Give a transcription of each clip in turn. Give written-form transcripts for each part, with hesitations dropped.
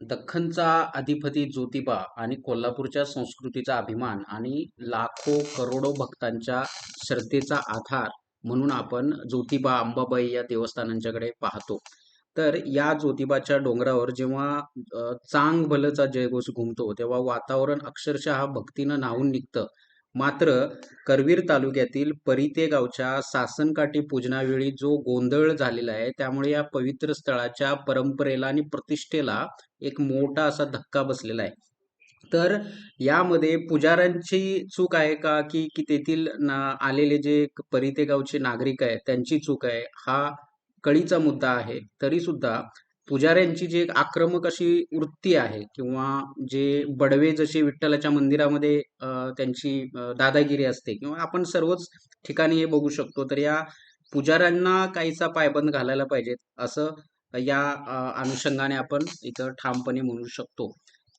दख्खनचा अधिपती ज्योतिबा आणि कोल्हापूरच्या संस्कृतीचा अभिमान आणि लाखो करोडो भक्तांच्या श्रद्धेचा आधार म्हणून आपण ज्योतिबा अंबाबाई या देवस्थानांच्याकडे पाहतो. तर या ज्योतिबाच्या डोंगरावर जेव्हा चांग भलचा जयघोष घुमतो तेव्हा वातावरण अक्षरशः भक्तीनं न्हाऊन निघतं. मात्र करवीर तालुक्यातील परिते गावच्या सासनकाठी पूजनावेळी जो गोंधळ झालेला आहे त्यामुळे या पवित्र स्थळाच्या परंपरेला आणि प्रतिष्ठेला एक मोठा असा धक्का बसलेला आहे. तर यामध्ये पुजाऱ्यांची चूक आहे का की तेथील आलेले जे परिते गावचे नागरिक आहेत त्यांची चूक आहे, हा कळीचा मुद्दा आहे. तरी सुद्धा पुजाऱ्यांची जी एक आक्रमक अशी वृत्ती आहे किंवा जे बडवे जसे विठ्ठलाच्या मंदिरामध्ये त्यांची दादागिरी असते किंवा आपण सर्वच ठिकाणी हे बघू शकतो. तर या पुजाऱ्यांना काहीसा पायबंद घालायला पाहिजेत असं या अनुषंगाने आपण इथं ठामपणे म्हणू शकतो.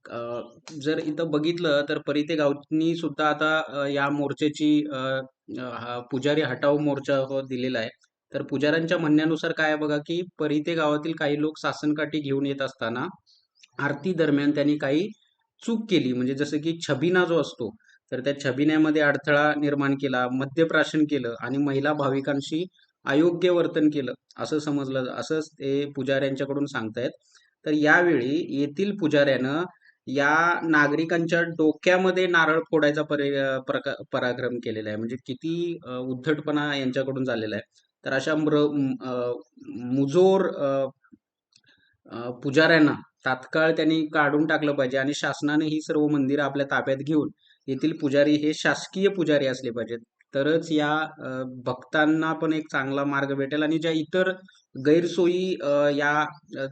अ, जर इथं बघितलं तर परिते गावनी सुद्धा आता या मोर्चाची पुजारी हटाव मोर्चा दिलेला आहे. तर पुजाऱ्यांच्या म्हणण्यानुसार काय आहे बघा, की परिते गावातील काही लोक सासनकाठी घेऊन येत असताना आरती दरम्यान त्यांनी काही चूक केली. म्हणजे जसं की छबिना जो असतो, तर त्या छबिन्यामध्ये अडथळा निर्माण केला, मद्यप्राशन केलं आणि महिला भाविकांशी अयोग्य वर्तन केलं, असं समजलं, असंच ते पुजाऱ्यांच्याकडून सांगतायत. तर यावेळी येथील पुजाऱ्यानं या नागरिकांच्या डोक्यामध्ये नारळ फोडायचा पराक्रम केलेला आहे. म्हणजे किती उद्धटपणा यांच्याकडून झालेला आहे. तर अशा मुजोर पुजाऱ्यांना तात्काळ त्यांनी काढून टाकलं पाहिजे आणि शासनाने ही सर्व मंदिरं आपल्या ताब्यात घेऊन येथील पुजारी हे शासकीय पुजारी असले पाहिजेत. तरच या भक्तांना पण एक चांगला मार्ग भेटेल आणि ज्या इतर गैरसोयी या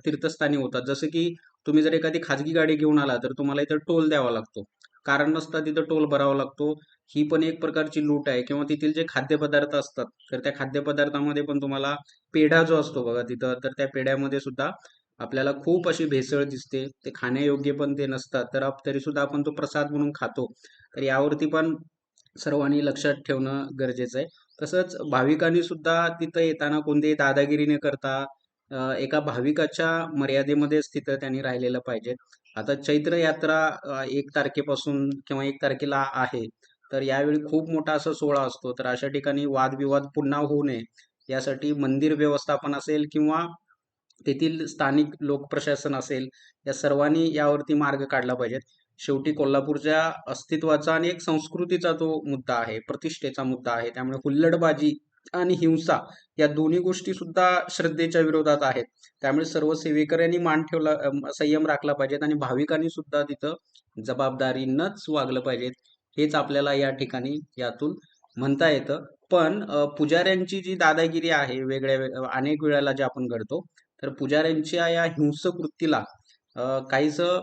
तीर्थस्थानी होतात, जसं की तुम्ही जर एखादी खाजगी गाडी घेऊन आला तर तुम्हाला इथं टोल द्यावा लागतो. कारण नसता तिथं टोल भरावा लागतो. ही पण एक प्रकारची लूट आहे. किंवा तेथील जे खाद्यपदार्थ असतात तर त्या खाद्यपदार्थामध्ये पण तुम्हाला पेढा जो असतो बघा तिथं, तर त्या पेढ्यामध्ये सुद्धा आपल्याला खूप अशी भेसळ दिसते. ते खाण्यायोग्य पण ते नसतात. तर तरी सुद्धा आपण तो प्रसाद म्हणून खातो. तर यावरती पण सर्वांनी लक्षात ठेवणं गरजेचं आहे. तसंच भाविकांनी सुद्धा तिथं येताना कोणतीही दादागिरी न करता एका भाविकाच्या मर्यादेमध्येच तिथं त्यांनी राहिलेलं पाहिजे. आता चैत्र यात्रा 1 तारखेपासून किंवा 1 तारखेला आहे. तर यावेळी खूप मोठा असा सोहळा असतो. तर अशा ठिकाणी वादविवाद पुन्हा होऊ नये यासाठी मंदिर व्यवस्थापन असेल किंवा तेथील स्थानिक लोकप्रशासन असेल, या सर्वांनी यावरती मार्ग काढला पाहिजे. शेवटी कोल्हापूरच्या अस्तित्वाचा आणि एक संस्कृतीचा तो मुद्दा आहे, प्रतिष्ठेचा मुद्दा आहे. त्यामुळे हुल्लडबाजी आणि हिंसा या दोन्ही गोष्टी सुद्धा श्रद्धेच्या विरोधात आहेत. त्यामुळे सर्व सेवेकऱ्यांनी मान ठेवला, संयम राखला पाहिजेत आणि भाविकांनी सुद्धा तिथं जबाबदारीनंच वागलं पाहिजेत. हेच आपल्याला या ठिकाणी यातून म्हणता येतं. पण पुजाऱ्यांची जी दादागिरी आहे अनेक वेळेला जे आपण घडतो, तर पुजाऱ्यांच्या या हिंसक वृत्तीला काहीसं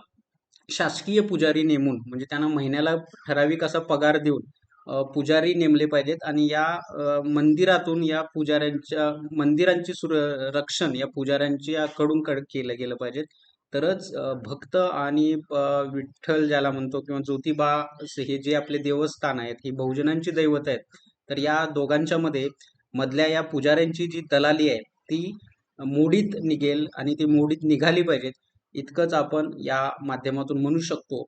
शासकीय पुजारी नेमून म्हणजे त्यांना महिन्याला ठराविक असा पगार देऊन पुजारी नेमले पाहिजेत आणि या मंदिरातून या पुजाऱ्यांच्या मंदिरांची रक्षण या पुजाऱ्यांच्या केलं गेलं पाहिजे. तरच भक्त आणि विठ्ठल ज्याला म्हणतो किंवा ज्योतिबा हे जे आपले देवस्थान आहेत, ही बहुजनांची दैवत आहेत. तर या दोघांच्या मध्ये मधल्या या पुजाऱ्यांची जी दलाली आहे ती मोडीत निघेल आणि ती मोडीत निघाली पाहिजेत. इतकंच आपण या माध्यमातून म्हणू शकतो.